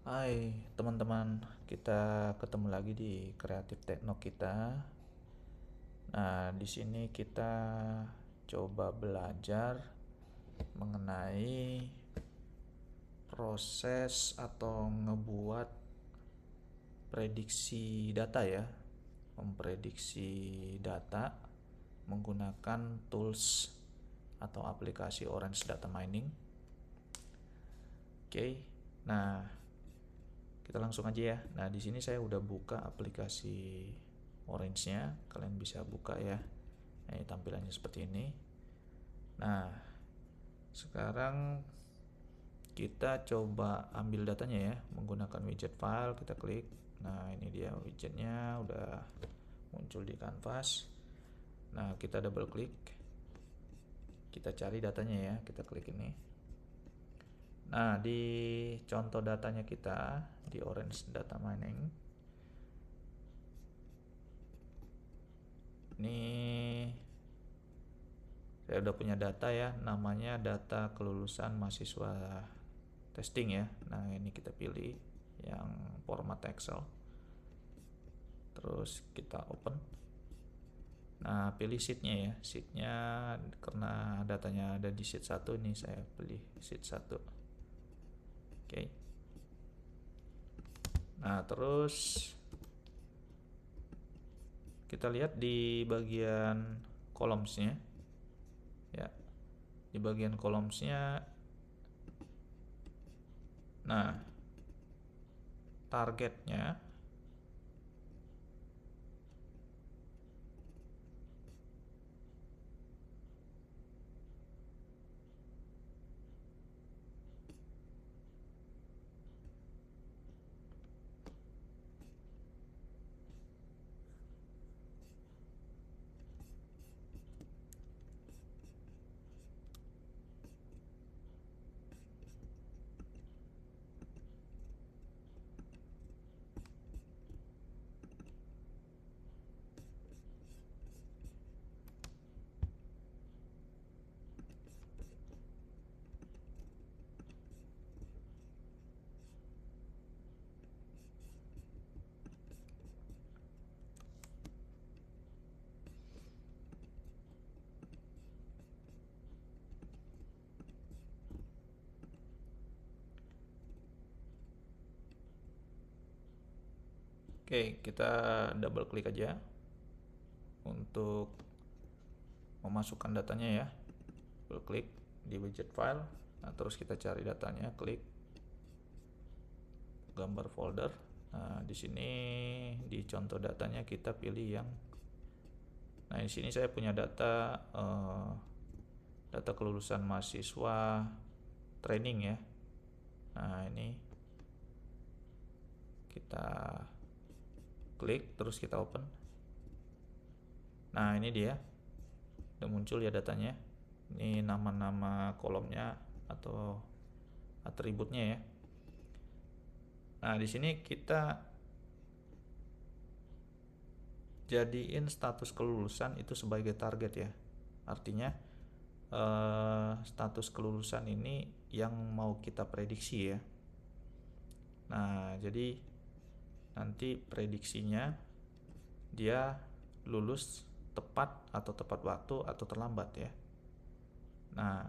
Hai teman-teman, kita ketemu lagi di Kreatif Tekno kita. Nah, di sini kita coba belajar mengenai proses atau ngebuat prediksi data ya. Memprediksi data menggunakan tools atau aplikasi Orange Data Mining. Oke. Nah, kita langsung aja ya. Nah, di sini saya udah buka aplikasi Orange-nya. Kalian bisa buka ya. Nah, ini tampilannya seperti ini. Nah, sekarang kita coba ambil datanya ya menggunakan widget file. Kita klik. Nah, ini dia widgetnya udah muncul di kanvas. Nah, kita double klik. Kita cari datanya ya. Kita klik ini. Nah, di contoh datanya kita di Orange Data Mining, ini saya udah punya data ya, namanya data kelulusan mahasiswa testing ya. Nah, ini kita pilih yang format Excel. Terus kita open. Nah, pilih sheetnya ya. Sheetnya karena datanya ada di sheet 1, ini saya pilih sheet 1. Oke. Nah, terus kita lihat di bagian columns-nya ya. Di bagian columns-nya, nah, targetnya oke, kita double klik aja untuk memasukkan datanya ya. Double klik di widget file. Nah, terus kita cari datanya, klik gambar folder. Nah, di sini di contoh datanya kita pilih yang, nah di sini saya punya data data kelulusan mahasiswa training ya. Nah, ini kita klik terus kita open. Nah, ini dia udah muncul ya datanya. Ini nama-nama kolomnya atau atributnya ya. Nah, di sini kita jadiin status kelulusan itu sebagai target ya. Artinya status kelulusan ini yang mau kita prediksi ya. Nah, jadi nanti prediksinya dia lulus tepat atau tepat waktu atau terlambat ya. Nah,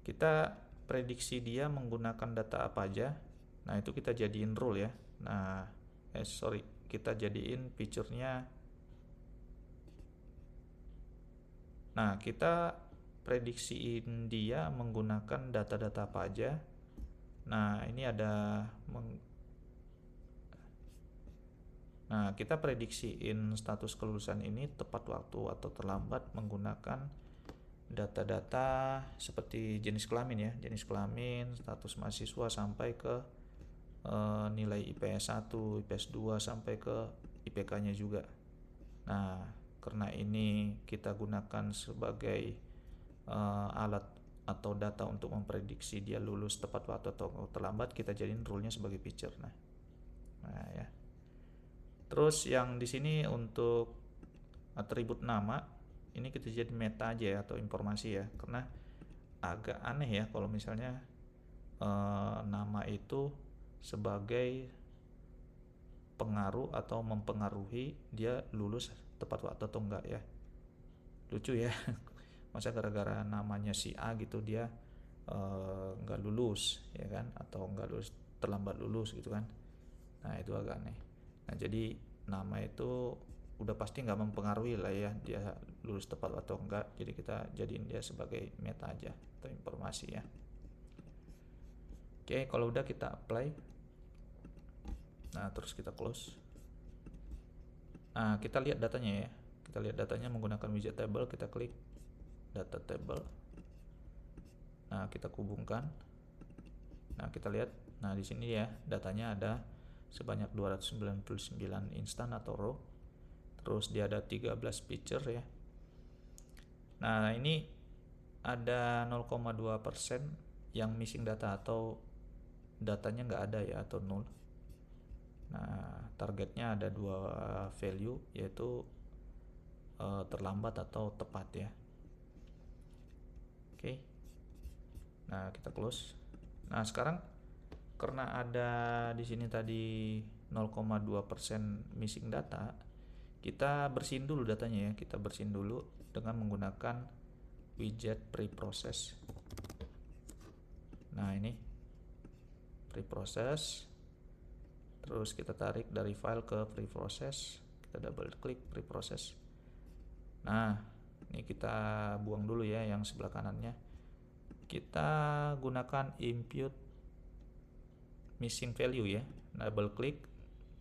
kita prediksi dia menggunakan data apa aja. Nah, itu kita jadiin rule ya. Nah, kita jadiin feature-nya. Nah, kita prediksiin dia menggunakan data-data apa aja. Nah, ini ada Nah, kita prediksiin status kelulusan ini tepat waktu atau terlambat menggunakan data-data seperti jenis kelamin ya, jenis kelamin, status mahasiswa sampai ke nilai IPS 1, IPS 2 sampai ke IPK-nya juga. Nah, karena ini kita gunakan sebagai alat atau data untuk memprediksi dia lulus tepat waktu atau terlambat, kita jadiin rule-nya sebagai feature. Nah ya. Terus yang di sini untuk atribut nama ini kita jadi meta aja ya, atau informasi ya, karena agak aneh ya kalau misalnya nama itu sebagai pengaruh atau mempengaruhi dia lulus tepat waktu atau enggak ya. Lucu ya. Masa gara-gara namanya si A gitu dia nggak lulus ya kan, atau nggak lulus, terlambat lulus gitu kan. Nah itu agak aneh. Nah jadi nama itu udah pasti nggak mempengaruhi lah ya dia lulus tepat atau enggak, jadi kita jadiin dia sebagai meta aja atau informasi ya. Oke, kalau udah kita apply. Nah terus kita close. Nah kita lihat datanya ya, kita lihat datanya menggunakan widget table. Kita klik data table. Nah kita hubungkan. Nah kita lihat, nah di sini ya datanya ada sebanyak 299 instan atau row. Terus dia ada 13 feature ya. Nah ini ada 0,2% yang missing data atau datanya nggak ada ya, atau nol. Nah targetnya ada dua value, yaitu terlambat atau tepat ya. Oke. Nah kita close. Nah sekarang karena ada di sini tadi 0,2% missing data, kita bersihin dulu datanya ya. Kita bersihin dulu dengan menggunakan widget preprocess. Nah ini preprocess. Terus kita tarik dari file ke preprocess. Kita double klik preprocess. Nah ini kita buang dulu ya yang sebelah kanannya. Kita gunakan impute missing value ya. Double klik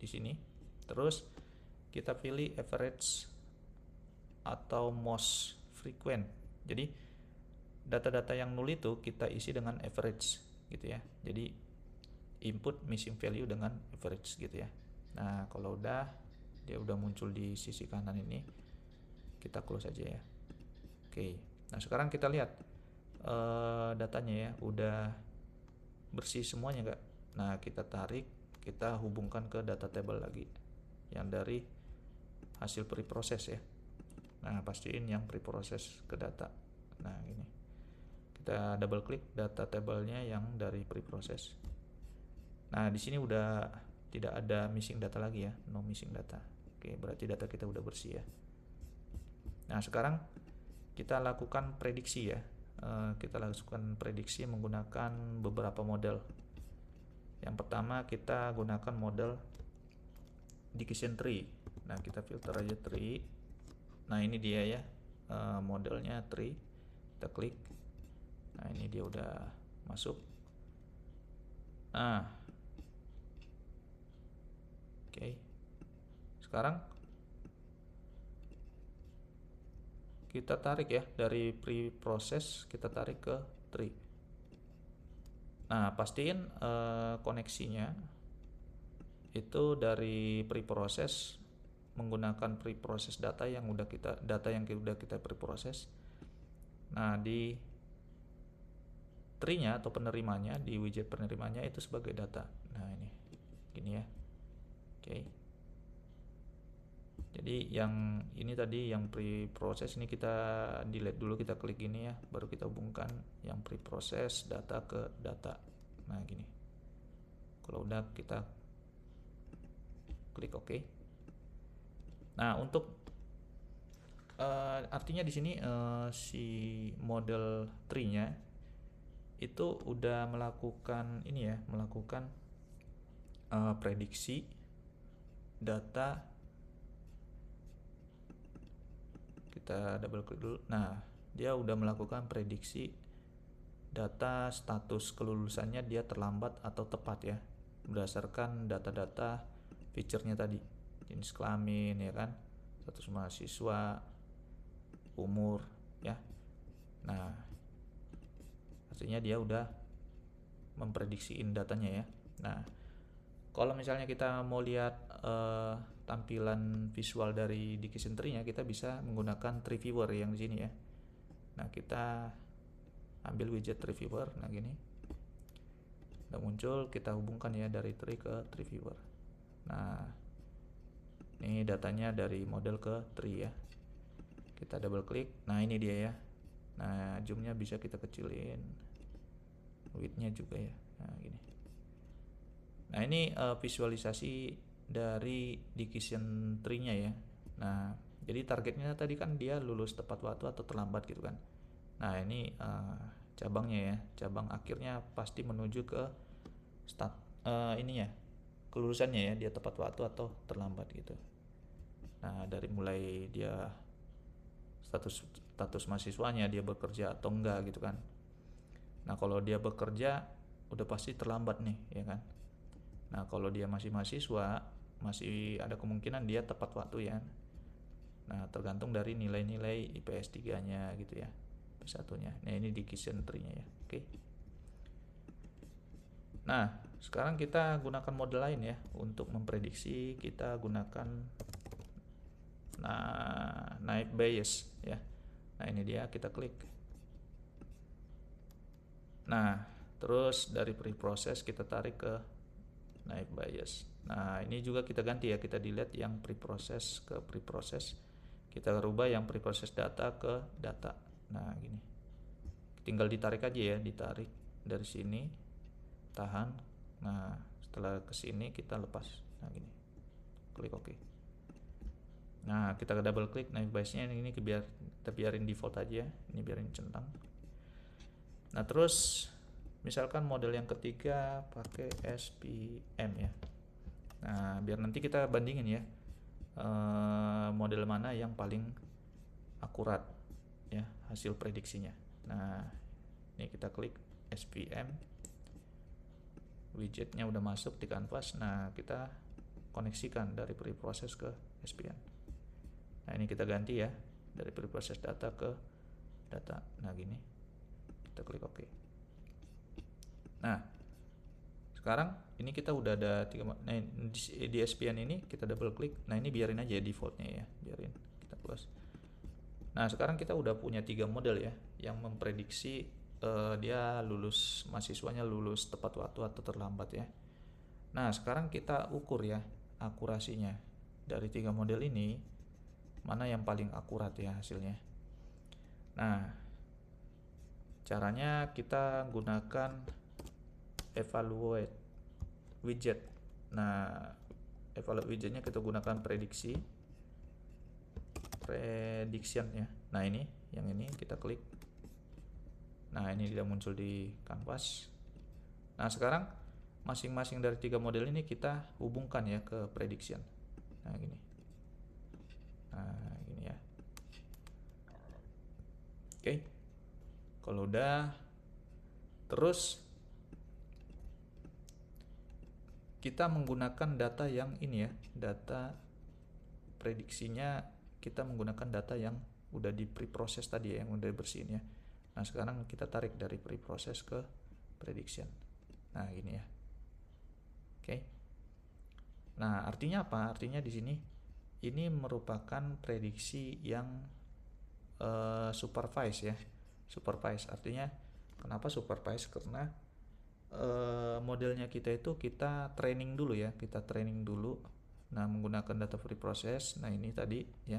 di sini. Terus kita pilih average atau most frequent. Jadi data-data yang nol itu kita isi dengan average gitu ya. Jadi input missing value dengan average gitu ya. Nah kalau udah, dia udah muncul di sisi kanan ini, kita close aja ya. Oke, nah sekarang kita lihat datanya ya, udah bersih semuanya enggak? Nah kita tarik, kita hubungkan ke data table lagi yang dari hasil preprocess ya. Nah pastiin yang preprocess ke data. Nah ini kita double klik data tablenya yang dari preprocess. Nah di sini udah tidak ada missing data lagi ya, no missing data. Oke, berarti data kita udah bersih ya. Nah sekarang kita lakukan prediksi ya. Kita lakukan prediksi menggunakan beberapa model. Yang pertama kita gunakan model decision tree. Nah kita filter aja tree. Nah ini dia ya, modelnya tree. Kita klik. Nah ini dia udah masuk. Nah oke, sekarang kita tarik ya dari preprocess, kita tarik ke tree. Nah pastiin koneksinya itu dari preprocess menggunakan preprocess data yang udah kita preprocess. Nah di tree-nya atau penerimanya, di widget penerimanya itu sebagai data. Nah ini gini ya. Oke. Jadi yang ini tadi yang preprocess ini kita delete dulu, kita klik gini ya, baru kita hubungkan yang preprocess data ke data. Nah gini. Kalau udah kita klik OK. Nah untuk artinya di sini si model tree-nya itu udah melakukan ini ya, melakukan prediksi data. Kita double klik dulu. Nah dia udah melakukan prediksi data status kelulusannya, dia terlambat atau tepat ya, berdasarkan data-data feature-nya tadi, jenis kelamin ya kan, status mahasiswa, umur ya. Nah artinya dia udah memprediksiin datanya ya. Nah kalau misalnya kita mau lihat tampilan visual dari decision tree-nya, kita bisa menggunakan tree viewer yang di sini ya. Nah kita ambil widget tree viewer. Nah gini udah muncul, kita hubungkan ya dari tree ke tree viewer. Nah ini datanya dari model ke tree ya. Kita double klik. Nah ini dia ya. Nah zoomnya bisa kita kecilin, widthnya juga ya. Nah gini. Nah, ini visualisasi dari decision tree-nya ya. Nah, jadi targetnya tadi kan dia lulus tepat waktu atau terlambat gitu kan. Nah, ini cabangnya ya. Cabang akhirnya pasti menuju ke ininya, kelulusannya ya, dia tepat waktu atau terlambat gitu. Nah, dari mulai dia status mahasiswanya, dia bekerja atau enggak gitu kan. Nah, kalau dia bekerja udah pasti terlambat nih ya kan. Nah, kalau dia masih mahasiswa, masih ada kemungkinan dia tepat waktu ya. Nah, tergantung dari nilai-nilai IPS 3-nya gitu ya. Satunya. Nah, ini decision tree-nya ya. Oke. Nah, sekarang kita gunakan model lain ya untuk memprediksi. Kita gunakan naive Bayes ya. Nah, ini dia, kita klik. Nah, terus dari preprocess kita tarik ke naive Bayes. Nah, ini juga kita ganti ya, kita delete yang preprocess ke preprocess. Kita rubah yang preprocess data ke data. Nah, gini. Tinggal ditarik aja ya, ditarik dari sini. Tahan. Nah, setelah ke sini kita lepas. Nah, gini. Klik OK. Nah, kita double klik naive Bayes-nya, ini kita biarin default aja. Ini biarin centang. Nah, terus misalkan model yang ketiga pakai SPM ya. Nah, biar nanti kita bandingin ya, model mana yang paling akurat ya hasil prediksinya. Nah, ini kita klik SPM, widgetnya udah masuk di kanvas. Nah, kita koneksikan dari preprocess ke SPM. Nah, ini kita ganti ya, dari preprocess data ke data. Nah, gini, kita klik OK. Nah, sekarang ini kita udah ada 3. Nah, di SPN ini kita double klik. Nah, ini biarin aja defaultnya ya, biarin, kita close. Nah, sekarang kita udah punya 3 model ya yang memprediksi dia mahasiswanya lulus tepat waktu atau terlambat ya. Nah, sekarang kita ukur ya akurasinya dari 3 model ini, mana yang paling akurat ya hasilnya. Nah, caranya kita gunakan evaluate widget. Nah, evaluate widgetnya kita gunakan prediction ya. Nah, ini yang ini kita klik. Nah, ini tidak muncul di kanvas. Nah, sekarang masing-masing dari 3 model ini kita hubungkan ya ke prediction. Nah, gini. Nah, gini ya. Oke. Kalau udah, terus kita menggunakan data yang ini ya, data prediksinya kita menggunakan data yang udah di preprocess tadi ya, yang udah bersihin ya. Nah, sekarang kita tarik dari preprocess ke prediction. Nah, gini ya. Oke. Nah, artinya apa? Artinya di sini ini merupakan prediksi yang supervise ya. Supervise artinya kenapa supervise? Karena modelnya kita itu kita training dulu ya, kita training dulu. Nah, menggunakan data preprocess. Nah, ini tadi ya,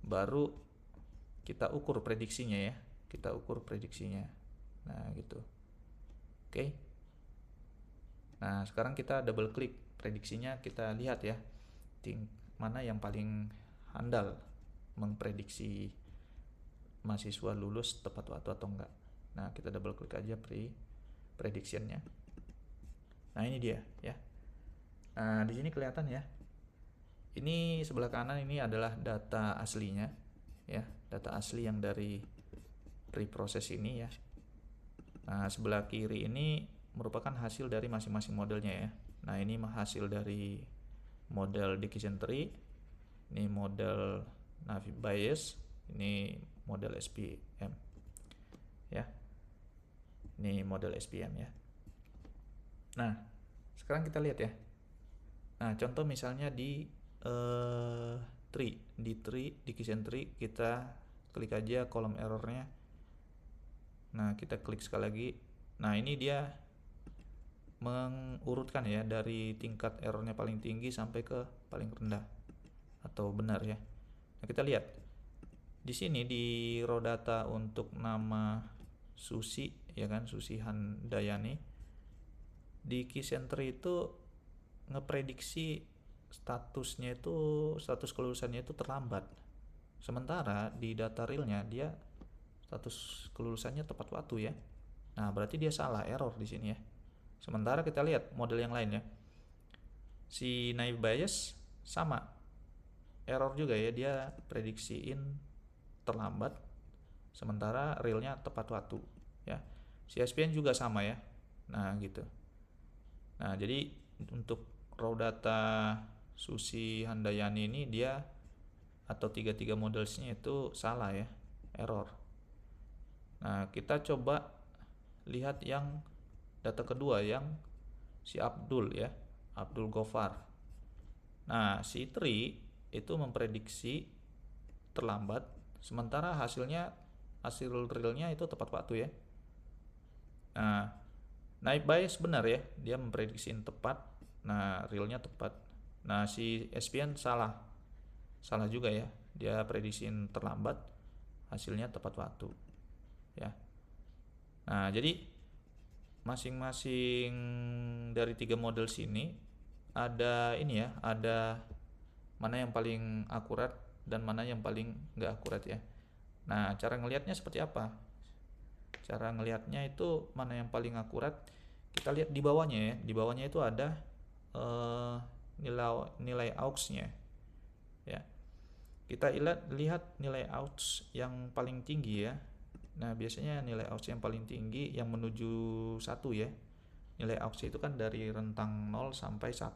baru kita ukur prediksinya ya, kita ukur prediksinya. Nah, gitu. Oke. Nah, sekarang kita double klik prediksinya, kita lihat ya mana yang paling handal memprediksi mahasiswa lulus tepat waktu atau enggak. Nah, kita double klik aja predictionnya. Nah, ini dia ya. Nah, di sini kelihatan ya. Ini sebelah kanan ini adalah data aslinya ya, data asli yang dari preprocess ini ya. Nah, sebelah kiri ini merupakan hasil dari masing-masing modelnya ya. Nah, ini hasil dari model decision tree, ini model naive Bayes, ini model SPM ya. Ini model SPM ya. Nah, sekarang kita lihat ya. Nah, contoh misalnya di decision tree, kita klik aja kolom errornya. Nah, kita klik sekali lagi. Nah, ini dia mengurutkan ya dari tingkat errornya paling tinggi sampai ke paling rendah atau benar ya. Nah, kita lihat di sini di raw data untuk nama Susi ya kan, Susi Handayani. Di Key Entry itu ngeprediksi statusnya itu, status kelulusannya itu terlambat. Sementara di data realnya dia status kelulusannya tepat waktu ya. Nah, berarti dia salah, error di sini ya. Sementara kita lihat model yang lain ya. Si naive Bayes sama, error juga ya, dia prediksiin terlambat sementara realnya tepat waktu ya. Si SPN juga sama ya. Nah, gitu. Nah, jadi untuk raw data Susi Handayani ini dia atau tiga modelsnya itu salah ya, error. Nah, kita coba lihat yang data kedua yang si Abdul ya, Abdul Gofar. Nah, si Tri itu memprediksi terlambat, sementara hasil realnya itu tepat waktu ya. Nah, naik bias benar ya, dia memprediksiin tepat, nah realnya tepat. Nah, si SPN salah juga ya, dia prediksiin terlambat, hasilnya tepat waktu ya. Nah, jadi masing-masing dari tiga model sini ada ini ya, ada mana yang paling akurat dan mana yang paling nggak akurat ya. Nah, cara ngelihatnya seperti apa? Cara ngelihatnya itu mana yang paling akurat, kita lihat di bawahnya ya. Di bawahnya itu ada nilai AUX-nya ya. Kita lihat nilai AUX yang paling tinggi ya. Nah, biasanya nilai AUX yang paling tinggi yang menuju 1 ya. Nilai AUX itu kan dari rentang 0 sampai 1.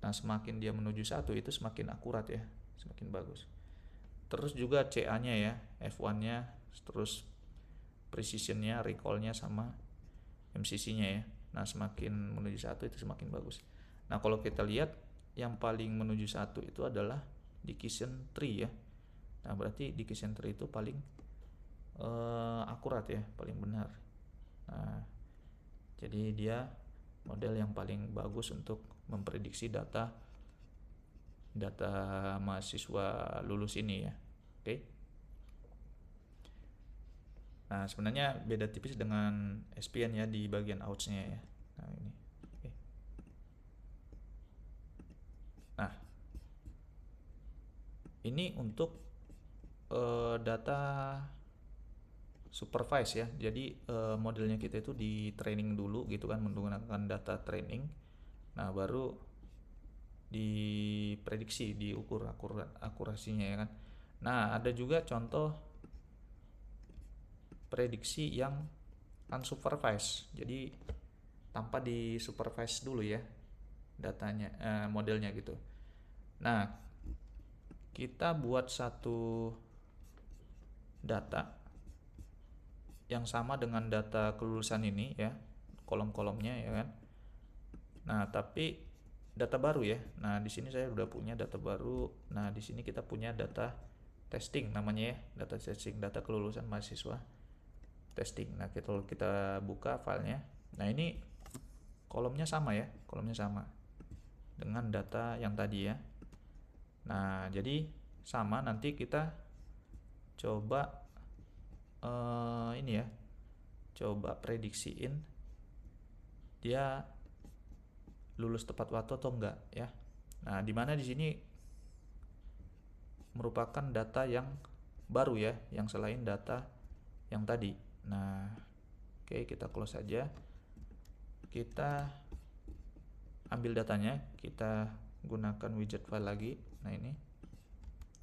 Nah, semakin dia menuju 1 itu semakin akurat ya, semakin bagus. Terus juga CA-nya ya, F1-nya, terus precision-nya, recall-nya sama MCC-nya ya. Nah, semakin menuju 1 itu semakin bagus. Nah, kalau kita lihat yang paling menuju 1 itu adalah Dickinson Tree ya. Nah, berarti Dickinson Tree itu paling akurat ya, paling benar. Nah, jadi dia model yang paling bagus untuk memprediksi data mahasiswa lulus ini ya. Oke. Nah, sebenarnya beda tipis dengan SPN ya di bagian outs-nya ya. Nah, ini. Oke. Nah, ini untuk data supervise ya. Jadi modelnya kita itu di training dulu gitu kan, menggunakan data training. Nah, baru diprediksi, diukur akurasinya ya kan. Nah, ada juga contoh prediksi yang unsupervised. Jadi tanpa disupervise dulu ya datanya, modelnya gitu. Nah, kita buat satu data yang sama dengan data kelulusan ini ya, kolom-kolomnya ya kan. Nah, tapi data baru ya. Nah, di sini saya udah punya data baru. Nah, di sini kita punya data testing namanya ya, data testing, data kelulusan mahasiswa testing. Nah, kita buka filenya. Nah, ini kolomnya sama ya, kolomnya sama dengan data yang tadi ya. Nah, jadi sama, nanti kita coba ini ya, coba prediksiin dia lulus tepat waktu atau enggak ya. Nah, di mana di sini merupakan data yang baru ya, yang selain data yang tadi. Nah, oke, kita close saja. Kita ambil datanya, kita gunakan widget file lagi. Nah, ini.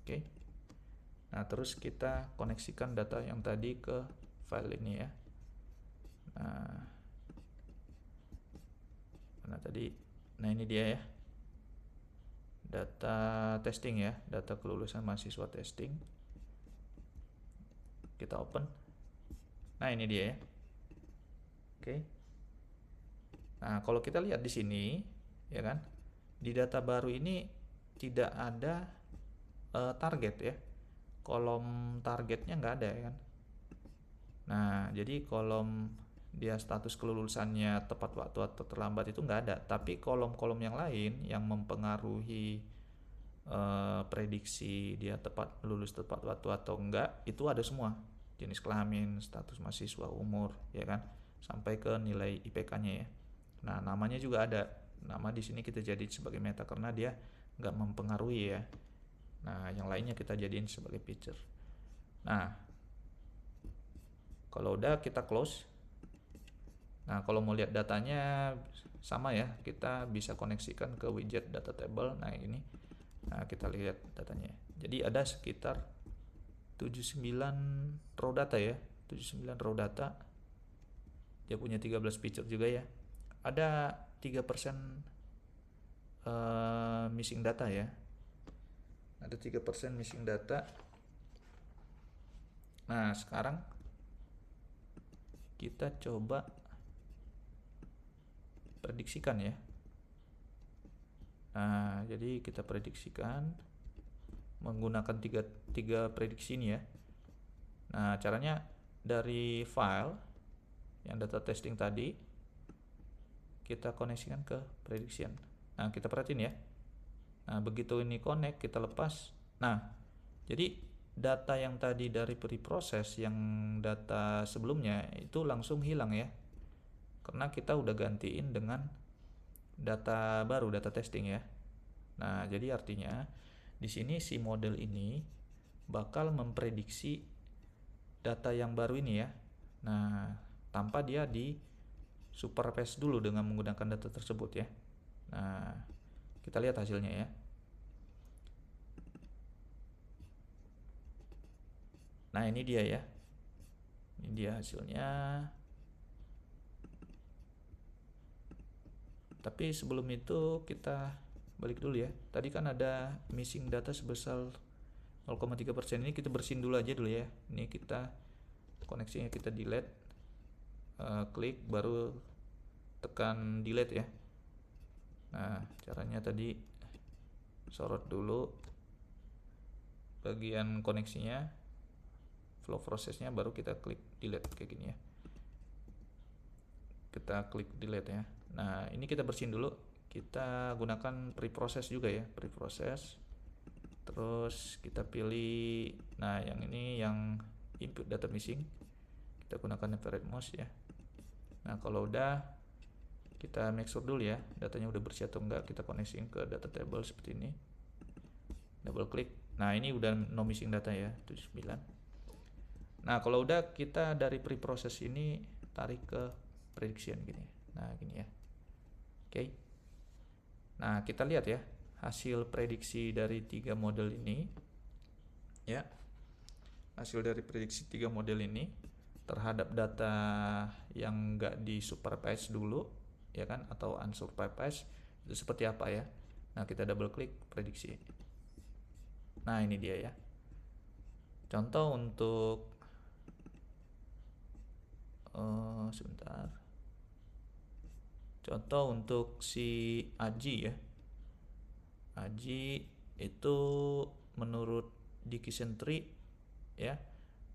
Oke. Nah, terus kita koneksikan data yang tadi ke file ini ya. Nah, ini dia ya. Data testing ya, data kelulusan mahasiswa testing. Kita open. Nah, ini dia ya. Oke. Nah, kalau kita lihat di sini ya kan, di data baru ini tidak ada target ya. Kolom targetnya nggak ada ya kan. Nah, jadi kolom dia status kelulusannya tepat waktu atau terlambat itu nggak ada, tapi kolom-kolom yang lain yang mempengaruhi prediksi dia lulus tepat waktu atau enggak itu ada semua. Jenis kelamin, status mahasiswa, umur ya kan, sampai ke nilai IPK-nya ya. Nah, namanya juga ada. Nama di sini kita jadiin sebagai meta karena dia nggak mempengaruhi ya. Nah, yang lainnya kita jadiin sebagai feature. Nah, kalau udah kita close. Nah, kalau mau lihat datanya sama ya, kita bisa koneksikan ke widget data table. Nah, ini. Nah, kita lihat datanya. Jadi ada sekitar 79 row data ya. 79 row data. Dia punya 13 feature juga ya. Ada 3% missing data ya. Ada 3% missing data. Nah, sekarang kita coba prediksikan ya. Nah, jadi kita prediksikan menggunakan tiga prediksi ini ya. Nah, caranya dari file yang data testing tadi kita koneksikan ke prediction. Nah, kita perhatiin ya. Nah, begitu ini connect, kita lepas. Nah, jadi data yang tadi dari preproses yang data sebelumnya itu langsung hilang ya. Karena kita udah gantiin dengan data baru, data testing ya. Nah, jadi artinya di sini si model ini bakal memprediksi data yang baru ini ya. Nah, tanpa dia di supervise dulu dengan menggunakan data tersebut ya. Nah, kita lihat hasilnya ya. Nah, ini dia ya. Ini dia hasilnya. Tapi sebelum itu kita balik dulu ya. Tadi kan ada missing data sebesar 0,3%. Ini kita bersihin dulu aja dulu ya. Ini kita koneksinya kita delete. Klik baru tekan delete ya. Nah, caranya tadi sorot dulu bagian koneksinya, flow prosesnya, baru kita klik delete kayak gini ya. Kita klik delete ya. Nah, ini kita bersihin dulu. Kita gunakan preprocess juga ya, preprocess. Terus kita pilih, nah yang ini yang input data missing. Kita gunakan infrared mouse ya. Nah, kalau udah kita make sure dulu ya, datanya udah bersih atau enggak. Kita koneksiin ke data table seperti ini. Double klik. Nah, ini udah no missing data ya, 79. Nah, kalau udah kita dari preprocess ini tarik ke prediction gini. Nah, gini ya. Oke. Nah, kita lihat ya hasil prediksi dari 3 model ini ya. Hasil dari prediksi 3 model ini terhadap data yang enggak di supervise dulu ya kan, atau unsupervised, itu seperti apa ya. Nah, kita double klik prediksi. Nah, ini dia ya. Contoh untuk sebentar. Contoh untuk si Aji ya. Aji itu menurut Dickinson Tree ya,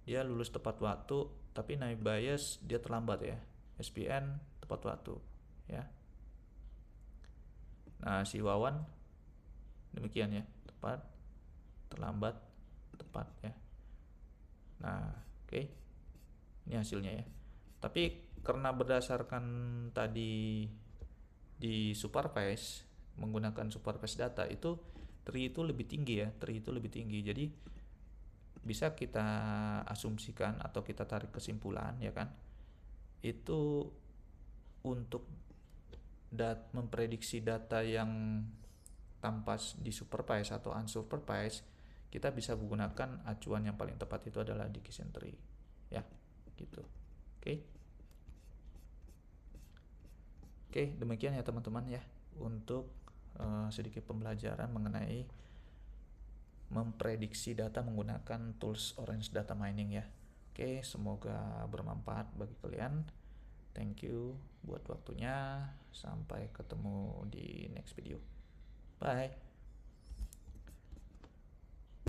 dia lulus tepat waktu, tapi naik bias dia terlambat ya. SPN tepat waktu ya. Nah, si Wawan demikian ya, tepat, terlambat, tepat ya. Nah, oke. Ini hasilnya ya. Tapi karena berdasarkan tadi di supervise, menggunakan supervise data, itu tree itu lebih tinggi ya, tree itu lebih tinggi. Jadi bisa kita asumsikan atau kita tarik kesimpulan ya kan, itu untuk memprediksi data yang tanpa di supervise atau unsupervised, kita bisa menggunakan acuan yang paling tepat itu adalah Dickinson Tree ya, gitu. Oke, demikian ya teman-teman ya untuk sedikit pembelajaran mengenai memprediksi data menggunakan tools Orange Data Mining ya. Oke, semoga bermanfaat bagi kalian. Thank you buat waktunya. Sampai ketemu di next video. Bye.